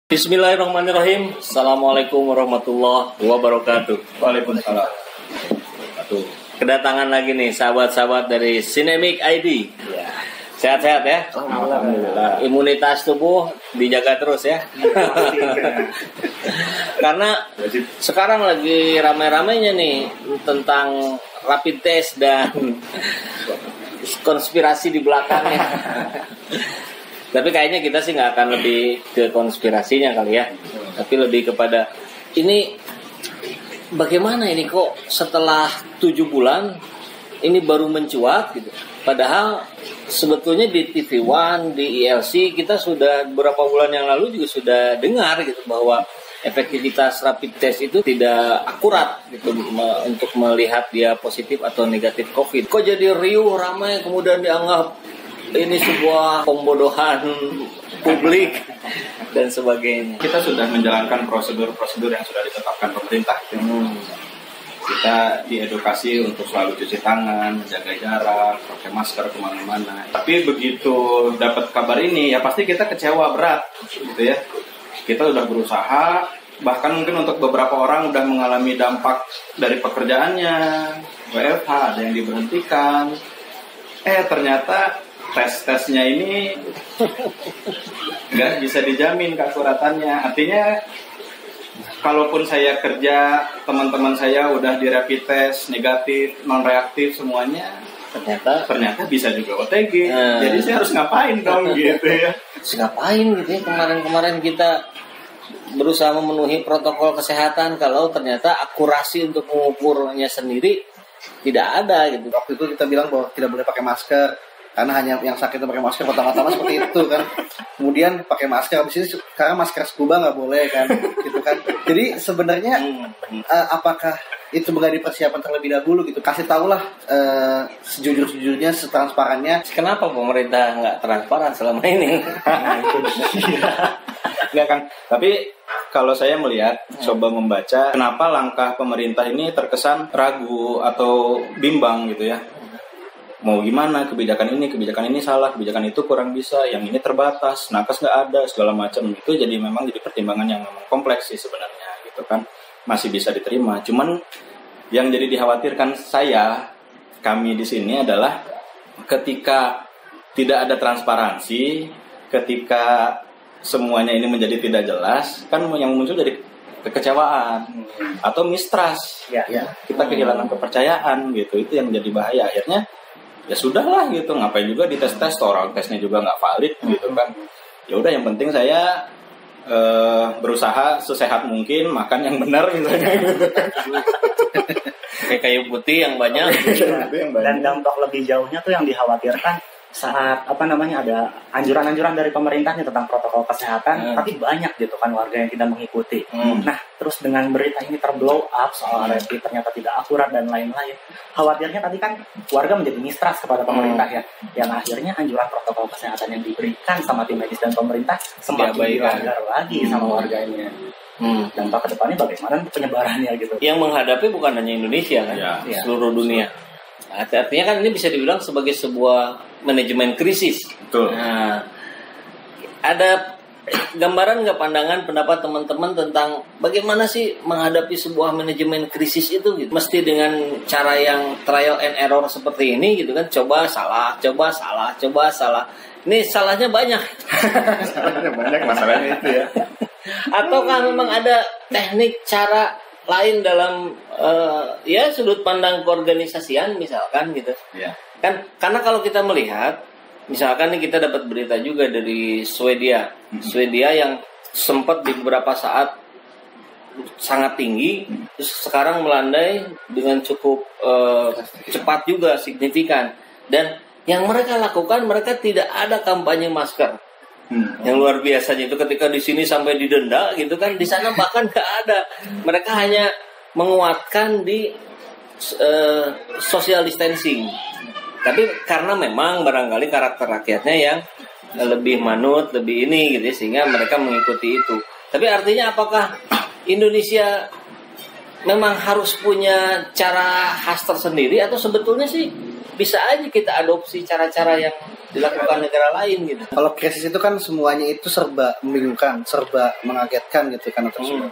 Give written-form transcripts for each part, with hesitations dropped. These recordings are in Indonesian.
Bismillahirrahmanirrahim. Assalamualaikum warahmatullahi wabarakatuh. Waalaikumsalam. Kedatangan lagi nih sahabat-sahabat dari Cinemik ID. Ya. Sehat-sehat ya? Alhamdulillah. Imunitas tubuh dijaga terus ya. Karena sekarang lagi ramai-ramainya nih tentang rapid test dan konspirasi di belakangnya. Tapi kayaknya kita sih nggak akan lebih ke konspirasinya kali ya. Tapi lebih kepada ini bagaimana ini kok setelah 7 bulan ini baru mencuat gitu. Padahal sebetulnya di TV One, di ILC kita sudah beberapa bulan yang lalu juga sudah dengar gitu bahwa efektivitas rapid test itu tidak akurat gitu untuk melihat dia positif atau negatif COVID. Kok jadi riuh ramai kemudian dianggap ini sebuah pembodohan publik dan sebagainya. Kita sudah menjalankan prosedur-prosedur yang sudah ditetapkan pemerintah. Kita diedukasi untuk selalu cuci tangan, menjaga jarak, pakai masker kemana-mana. Tapi begitu dapat kabar ini, ya pasti kita kecewa berat, gitu ya. Kita sudah berusaha, bahkan mungkin untuk beberapa orang sudah mengalami dampak dari pekerjaannya, WFH, ada yang diberhentikan. Ternyata tesnya ini nggak bisa dijamin keakuratannya. Artinya kalaupun saya kerja, teman-teman saya udah di rapid test negatif, non reaktif semuanya, ternyata bisa juga OTG. Jadi saya harus ngapain dong gitu ya? Ngapain gitu ya? Kemarin kita berusaha memenuhi protokol kesehatan kalau ternyata akurasi untuk mengukurnya sendiri tidak ada gitu. Waktu itu kita bilang bahwa tidak boleh pakai masker karena hanya yang sakit itu pakai masker, pertama-tama seperti itu kan. Kemudian pakai masker, habis itu sekarang masker scuba nggak boleh kan, gitu kan. Jadi sebenarnya apakah itu nggak dipersiapkan terlebih dahulu gitu? Kasih tahulah sejujur-jujurnya, setransparannya. Kenapa pemerintah nggak transparan selama ini? Nggak kan? Tapi kalau saya melihat, coba membaca, kenapa langkah pemerintah ini terkesan ragu atau bimbang gitu ya. Mau gimana, kebijakan ini salah, kebijakan itu kurang bisa, yang ini terbatas, nakes nggak ada, segala macam. Itu jadi memang jadi pertimbangan yang memang kompleks sih sebenarnya gitu kan. Masih bisa diterima. Cuman yang jadi dikhawatirkan kami di sini adalah ketika tidak ada transparansi, ketika semuanya ini menjadi tidak jelas, kan yang muncul jadi kekecewaan atau mistrust. Kita kehilangan kepercayaan gitu. Itu yang jadi bahaya. Akhirnya ya sudahlah gitu, ngapain juga dites orang tesnya juga nggak valid gitu kan. Ya udah, yang penting saya berusaha sesehat mungkin, makan yang benar misalnya gitu. Kayak kayu putih yang banyak. Dan dampak lebih jauhnya tuh yang dikhawatirkan saat ada anjuran-anjuran dari pemerintahnya tentang protokol kesehatan, tapi banyak gitu kan warga yang tidak mengikuti. Nah, terus dengan berita ini terblow up soal rapid ternyata tidak akurat dan lain-lain, khawatirnya tadi kan warga menjadi mistrust kepada pemerintah ya, yang akhirnya anjuran protokol kesehatan yang diberikan sama tim medis dan pemerintah semakin dilanggar lagi sama warganya. Dampak kedepannya bagaimana penyebarannya gitu? Yang menghadapi bukan hanya Indonesia kan, seluruh dunia. Artinya kan ini bisa dibilang sebagai sebuah manajemen krisis. Betul. Nah, ada gambaran nggak, pandangan, pendapat teman-teman tentang bagaimana sih menghadapi sebuah manajemen krisis itu gitu? Mesti dengan cara yang trial and error seperti ini gitu kan? Coba salah. Ini salahnya banyak. Salahnya banyak, masalahnya itu ya. Ataukah memang ada teknik cara lain dalam sudut pandang keorganisasian misalkan gitu. Kan karena kalau kita melihat misalkan nih, kita dapat berita juga dari Swedia yang sempat di beberapa saat sangat tinggi, terus sekarang melandai dengan cukup cepat juga, signifikan. Dan yang mereka lakukan, mereka tidak ada kampanye masker. Yang luar biasanya itu ketika di sini sampai didenda gitu kan, di sana bahkan nggak ada. Mereka hanya menguatkan di social distancing. Tapi karena memang barangkali karakter rakyatnya yang lebih manut, lebih ini gitu, sehingga mereka mengikuti itu. Tapi artinya apakah Indonesia memang harus punya cara khas tersendiri, atau sebetulnya sih bisa aja kita adopsi cara-cara yang dilakukan negara lain gitu. Kalau krisis itu kan semuanya itu serba membingungkan, serba mengagetkan gitu kan atau semua.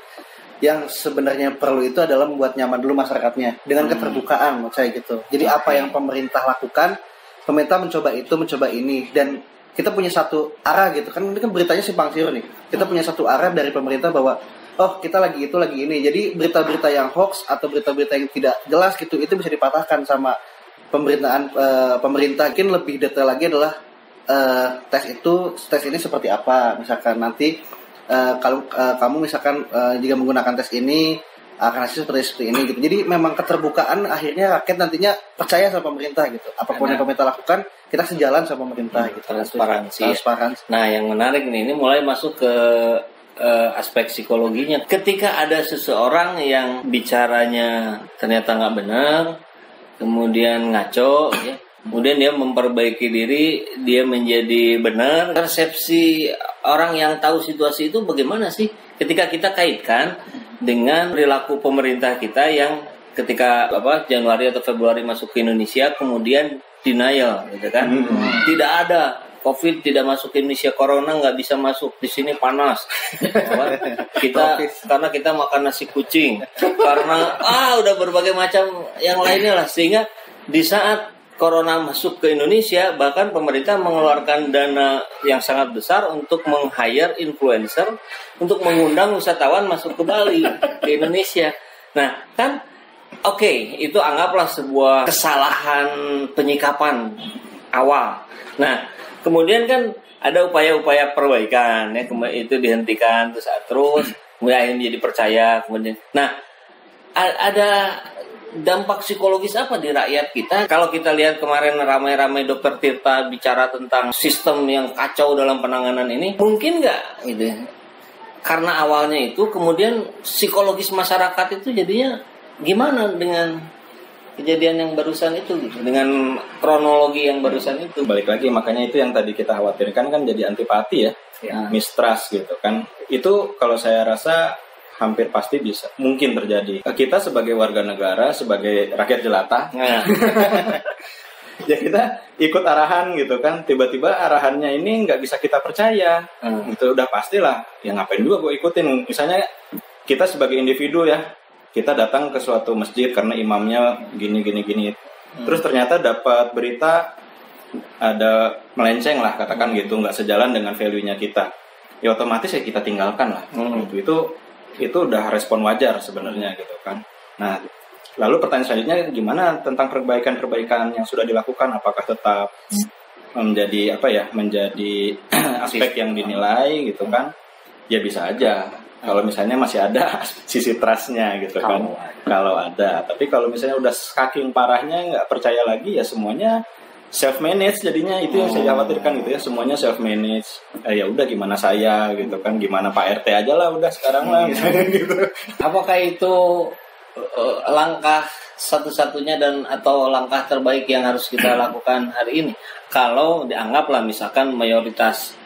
Yang sebenarnya perlu itu adalah membuat nyaman dulu masyarakatnya dengan keterbukaan menurut saya gitu. Jadi apa yang pemerintah lakukan, pemerintah mencoba itu, mencoba ini, dan kita punya satu arah gitu kan. Ini kan beritanya simpang siur nih. Kita punya satu arah dari pemerintah bahwa oh kita lagi itu lagi ini. Jadi berita-berita yang hoax atau berita-berita yang tidak jelas gitu itu bisa dipatahkan sama pemerintah. Mungkin lebih detail lagi adalah tes ini seperti apa. Misalkan nanti kalau kamu misalkan jika menggunakan tes ini akan hasil seperti ini gitu. Jadi memang keterbukaan akhirnya rakyat nantinya percaya sama pemerintah gitu. Apapun yang pemerintah lakukan kita sejalan sama pemerintah gitu. Transparansi. Nah, yang menarik nih, ini mulai masuk ke aspek psikologinya. Ketika ada seseorang yang bicaranya ternyata nggak benar, kemudian ngaco, ya, kemudian dia memperbaiki diri, dia menjadi benar. Persepsi orang yang tahu situasi itu bagaimana sih? Ketika kita kaitkan dengan perilaku pemerintah kita yang ketika Januari atau Februari masuk ke Indonesia, kemudian denial, gitu kan? Tidak ada COVID, tidak masuk ke Indonesia, corona nggak bisa masuk di sini, panas. Karena kita makan nasi kucing, karena udah berbagai macam yang lainnya lah, sehingga di saat corona masuk ke Indonesia, bahkan pemerintah mengeluarkan dana yang sangat besar untuk meng-hire influencer untuk mengundang wisatawan masuk ke Bali, ke Indonesia. Nah, kan itu anggaplah sebuah kesalahan penyikapan awal. Nah, kemudian kan ada upaya-upaya perbaikan, ya, itu dihentikan terus, kemudian akhirnya jadi percaya, kemudian. Nah, ada dampak psikologis apa di rakyat kita? Kalau kita lihat kemarin ramai-ramai Dokter Tirta bicara tentang sistem yang kacau dalam penanganan ini, mungkin nggak gitu? Karena awalnya itu, kemudian psikologis masyarakat itu jadinya gimana dengan kejadian yang barusan itu, gitu, dengan kronologi yang barusan itu? Balik lagi, makanya itu yang tadi kita khawatirkan kan jadi antipati ya, mistrust gitu kan. Itu kalau saya rasa hampir pasti bisa, mungkin terjadi. Kita sebagai warga negara, sebagai rakyat jelata, ya kita ikut arahan gitu kan. Tiba-tiba arahannya ini nggak bisa kita percaya, itu udah pastilah. Ya ngapain juga gue ikutin? Misalnya kita sebagai individu ya, kita datang ke suatu masjid karena imamnya gini. Terus ternyata dapat berita ada melenceng lah, katakan gitu, nggak sejalan dengan value-nya kita. Ya otomatis ya kita tinggalkan lah. Itu udah respon wajar sebenarnya gitu kan. Nah, lalu pertanyaan selanjutnya gimana tentang perbaikan-perbaikan yang sudah dilakukan? Apakah tetap menjadi menjadi aspek yang dinilai gitu kan? Ya bisa aja. Kalau misalnya masih ada sisi trust-nya gitu kan. Kalau ada. Tapi kalau misalnya udah saking parahnya nggak percaya lagi, ya semuanya self-manage jadinya. Itu yang saya khawatirkan gitu ya. Semuanya self-manage. Ya udah gimana saya gitu kan. Gimana Pak RT aja lah udah sekarang lah misalnya gitu. Apakah itu langkah satu-satunya dan atau langkah terbaik yang harus kita lakukan hari ini? Kalau dianggaplah misalkan mayoritas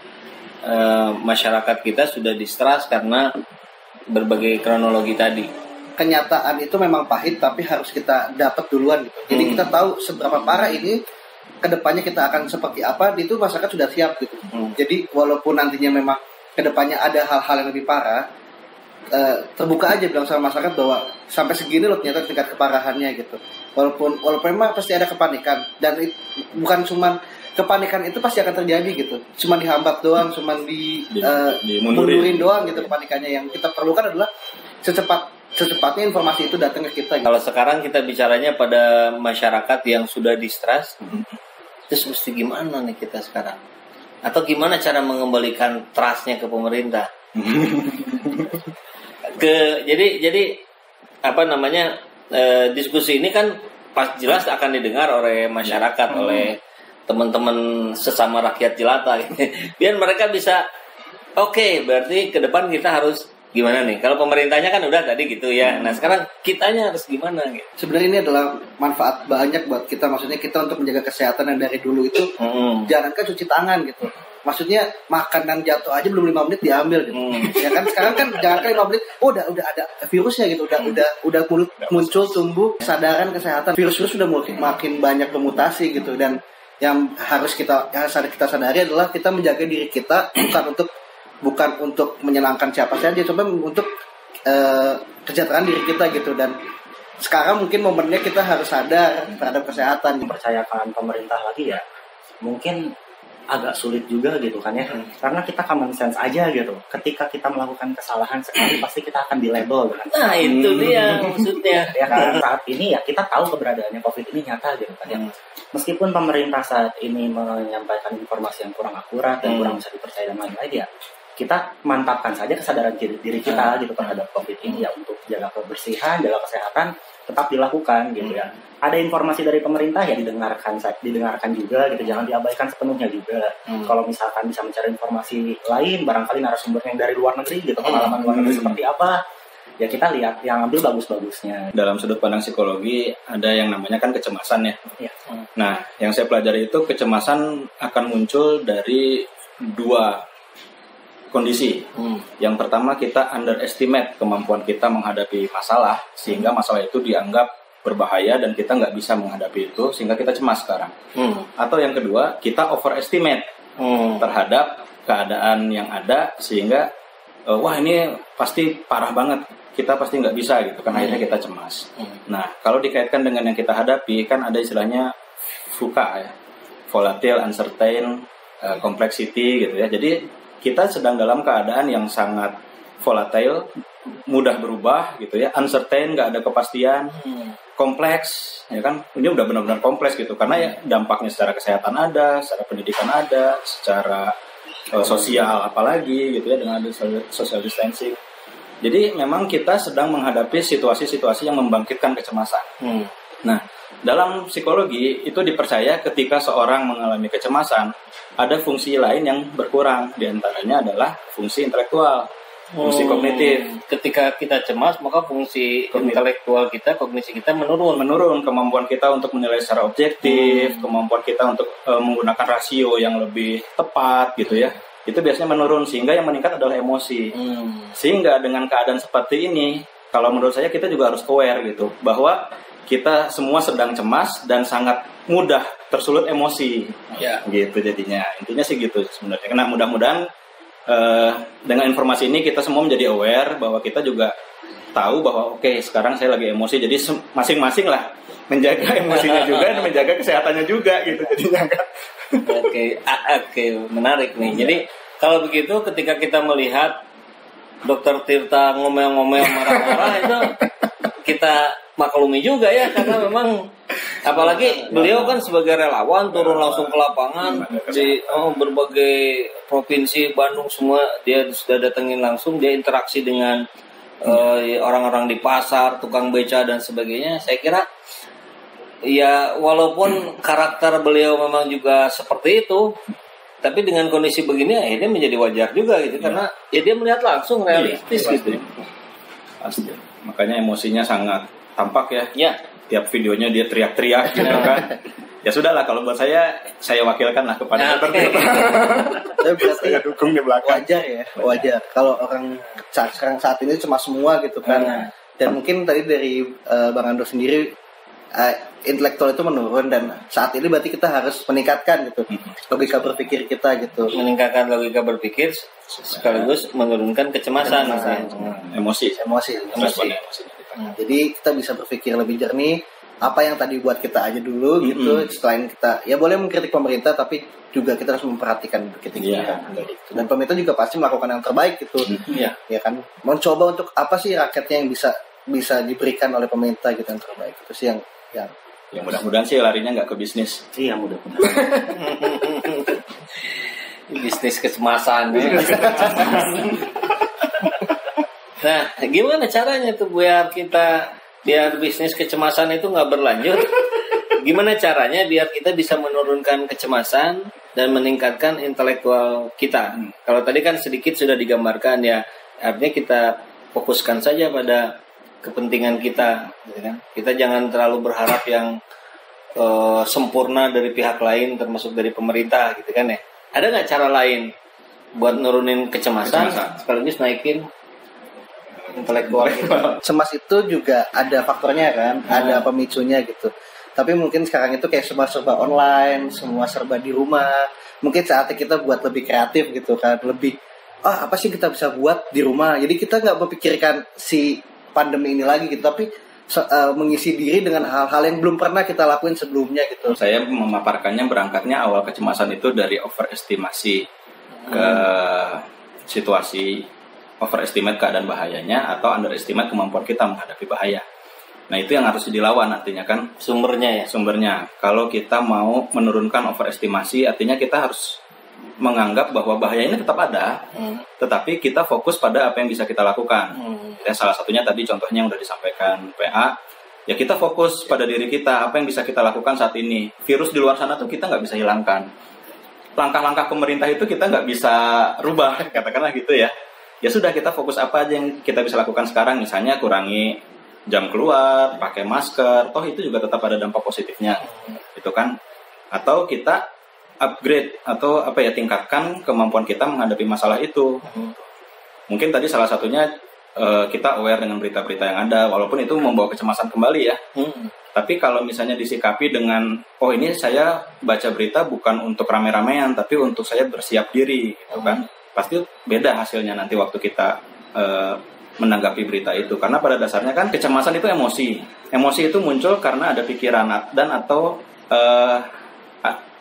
masyarakat kita sudah distrust karena berbagai kronologi tadi. Kenyataan itu memang pahit, tapi harus kita dapat duluan gitu. Jadi kita tahu seberapa parah ini, kedepannya kita akan seperti apa, itu masyarakat sudah siap gitu. Jadi walaupun nantinya memang kedepannya ada hal-hal yang lebih parah, terbuka aja bilang sama masyarakat bahwa sampai segini loh ternyata tingkat keparahannya gitu. Walaupun memang pasti ada kepanikan, dan bukan cuman kepanikan itu pasti akan terjadi gitu. Cuma dihambat doang, cuma dimundurin doang gitu kepanikannya. Yang kita perlukan adalah secepatnya informasi itu datang ke kita gitu. Kalau sekarang kita bicaranya pada masyarakat yang sudah distrust, terus mesti gimana nih kita sekarang? Atau gimana cara mengembalikan trust-nya ke pemerintah? Jadi diskusi ini kan pas jelas akan didengar oleh masyarakat, oleh teman-teman sesama rakyat jelata. Biar mereka bisa berarti ke depan kita harus gimana nih? Kalau pemerintahnya kan udah tadi gitu ya. Nah sekarang kitanya harus gimana gitu? Sebenarnya ini adalah manfaat banyak buat kita. Maksudnya kita untuk menjaga kesehatan yang dari dulu itu jangankan cuci tangan gitu. Maksudnya makanan jatuh aja belum 5 menit diambil gitu. Ya kan sekarang kan jangankan 5 menit, udah ada virusnya gitu. Udah muncul tumbuh kesadaran kesehatan. Virus sudah makin banyak bermutasi gitu, dan harus kita sadari adalah kita menjaga diri kita bukan untuk menyenangkan siapa saja, coba untuk kesejahteraan diri kita gitu. Dan sekarang mungkin momennya kita harus sadar terhadap kesehatan. Mempercayakan pemerintah lagi ya mungkin agak sulit juga gitu kan ya, karena kita common sense aja gitu. Ketika kita melakukan kesalahan sekali pasti kita akan dilabel dengan Nah itu dia maksudnya. ya kan saat ini ya kita tahu keberadaannya COVID ini nyata gitu kan ya. Meskipun pemerintah saat ini menyampaikan informasi yang kurang akurat dan kurang bisa dipercaya dan lain-lain ya, kita mantapkan saja kesadaran diri kita gitu terhadap COVID ini ya, untuk jaga kebersihan, jaga kesehatan tetap dilakukan gitu ya. Ada informasi dari pemerintah ya didengarkan juga gitu, jangan diabaikan sepenuhnya juga. Kalau misalkan bisa mencari informasi lain, barangkali narasumbernya yang dari luar negeri gitu, pengalaman luar negeri seperti apa, ya kita lihat yang ambil bagus-bagusnya. Dalam sudut pandang psikologi ada yang namanya kan kecemasan ya. Nah, yang saya pelajari itu kecemasan akan muncul dari dua kondisi. Yang pertama, kita underestimate kemampuan kita menghadapi masalah sehingga masalah itu dianggap berbahaya dan kita nggak bisa menghadapi itu sehingga kita cemas sekarang. Atau yang kedua, kita overestimate terhadap keadaan yang ada sehingga wah ini pasti parah banget, kita pasti nggak bisa gitu kan, akhirnya kita cemas. Nah, kalau dikaitkan dengan yang kita hadapi kan ada istilahnya VUCA ya, volatile, uncertain, complexity gitu ya. Jadi kita sedang dalam keadaan yang sangat volatile, mudah berubah gitu ya, uncertain, nggak ada kepastian, kompleks ya kan. Ini udah benar-benar kompleks gitu karena ya dampaknya secara kesehatan ada, secara pendidikan ada, secara sosial apalagi gitu ya, dengan ada social distancing. Jadi memang kita sedang menghadapi situasi-situasi yang membangkitkan kecemasan. Nah, dalam psikologi itu dipercaya ketika seorang mengalami kecemasan, ada fungsi lain yang berkurang, diantaranya adalah fungsi intelektual, fungsi kognitif. Ketika kita cemas, maka fungsi intelektual kita, kognisi kita menurun. Kemampuan kita untuk menilai secara objektif, kemampuan kita untuk menggunakan rasio yang lebih tepat gitu ya, itu biasanya menurun, sehingga yang meningkat adalah emosi. Sehingga dengan keadaan seperti ini, kalau menurut saya kita juga harus aware gitu, bahwa kita semua sedang cemas dan sangat mudah tersulut emosi, gitu jadinya. Intinya sih gitu sebenarnya. Karena mudah-mudahan dengan informasi ini kita semua menjadi aware bahwa kita juga tahu bahwa oke, sekarang saya lagi emosi, jadi masing-masing lah menjaga emosinya juga dan menjaga kesehatannya juga gitu jadinya kan. Oke, menarik nih. Jadi kalau begitu ketika kita melihat Dokter Tirta ngomel-ngomel marah-marah itu kita maklumi juga ya, karena memang apalagi beliau kan sebagai relawan turun langsung ke lapangan di berbagai provinsi, Bandung semua dia sudah datengin langsung, dia interaksi dengan orang-orang di pasar, tukang beca dan sebagainya. Saya kira ya walaupun karakter beliau memang juga seperti itu, tapi dengan kondisi begini akhirnya menjadi wajar juga gitu, karena ya dia melihat langsung realistis gitu. Pasti. Makanya emosinya sangat tampak ya. Tiap videonya dia teriak-teriak gitu kan. Ya sudahlah, kalau buat saya wakilkan lah kepada Dokter Tirta. Saya dukung di belakang. Wajar. Kalau orang sekarang saat ini cuma semua gitu kan. Dan mungkin tadi dari Bang Ando sendiri intelektual itu menurun, dan saat ini berarti kita harus meningkatkan gitu logika berpikir kita gitu. Meningkatkan logika berpikir sekaligus menurunkan kecemasan. Emosi. Jadi kita bisa berpikir lebih jernih. Apa yang tadi buat kita aja dulu gitu. Selain kita ya boleh mengkritik pemerintah, tapi juga kita harus memperhatikan kritik kita. Dan pemerintah juga pasti melakukan yang terbaik gitu. Ya kan. Mencoba untuk apa sih rakyatnya yang bisa diberikan oleh pemerintah gitu yang terbaik. Itu sih yang ya mudah-mudahan sih larinya nggak ke bisnis. Iya, mudah-mudahan. Bisnis kecemasan. Nah, gimana caranya tuh biar bisnis kecemasan itu nggak berlanjut? Gimana caranya biar kita bisa menurunkan kecemasan dan meningkatkan intelektual kita? Kalau tadi kan sedikit sudah digambarkan ya, artinya kita fokuskan saja pada kepentingan kita, gitu kan? Kita jangan terlalu berharap yang sempurna dari pihak lain, termasuk dari pemerintah, gitu kan ya? Ada nggak cara lain buat nurunin kecemasan sekaligus naikin intelektual kita? Cemas itu juga ada faktornya kan, ada pemicunya gitu. Tapi mungkin sekarang itu kayak serba online, semua serba di rumah. Mungkin saatnya kita buat lebih kreatif gitu kan, lebih apa sih kita bisa buat di rumah. Jadi kita nggak memikirkan si pandemi ini lagi gitu, tapi mengisi diri dengan hal-hal yang belum pernah kita lakuin sebelumnya gitu. Saya memaparkannya berangkatnya awal kecemasan itu dari overestimasi ke situasi, overestimate keadaan bahayanya atau underestimate kemampuan kita menghadapi bahaya. Nah itu yang harus dilawan artinya kan Sumbernya ya. sumbernya. Kalau kita mau menurunkan overestimasi artinya kita harus menganggap bahwa bahaya ini tetap ada, tetapi kita fokus pada apa yang bisa kita lakukan. Ya, salah satunya tadi contohnya yang udah disampaikan PA, ya kita fokus pada diri kita, apa yang bisa kita lakukan saat ini. Virus di luar sana tuh kita nggak bisa hilangkan. Langkah-langkah pemerintah itu kita nggak bisa rubah, katakanlah gitu ya. Ya sudah, kita fokus apa aja yang kita bisa lakukan sekarang, misalnya kurangi jam keluar, pakai masker, toh itu juga tetap ada dampak positifnya, gitu kan? Atau kita upgrade atau tingkatkan kemampuan kita menghadapi masalah itu. Mungkin tadi salah satunya kita aware dengan berita-berita yang ada, walaupun itu membawa kecemasan kembali ya. Tapi kalau misalnya disikapi dengan, oh ini saya baca berita bukan untuk rame-ramean, tapi untuk saya bersiap diri, gitu kan? Pasti beda hasilnya nanti waktu kita menanggapi berita itu. Karena pada dasarnya kan kecemasan itu emosi. Emosi itu muncul karena ada pikiran dan atau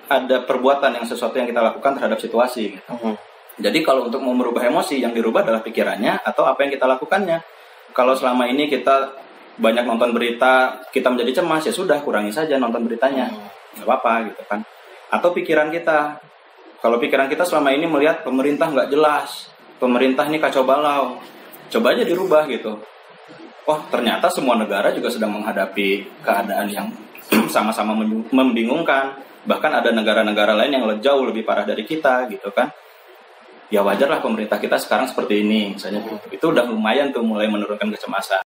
ada perbuatan yang sesuatu yang kita lakukan terhadap situasi gitu. Jadi kalau untuk mau merubah emosi, yang dirubah adalah pikirannya atau apa yang kita lakukannya. Kalau selama ini kita banyak nonton berita, kita menjadi cemas, ya sudah kurangi saja nonton beritanya. Nggak apa-apa gitu kan. Atau pikiran kita. Kalau pikiran kita selama ini melihat pemerintah nggak jelas, pemerintah ini kacau balau, coba aja dirubah gitu. Oh ternyata semua negara juga sedang menghadapi keadaan yang sama-sama membingungkan. Bahkan ada negara-negara lain yang jauh lebih parah dari kita gitu kan. Ya wajarlah pemerintah kita sekarang seperti ini misalnya. Itu udah lumayan tuh mulai menurunkan kecemasan.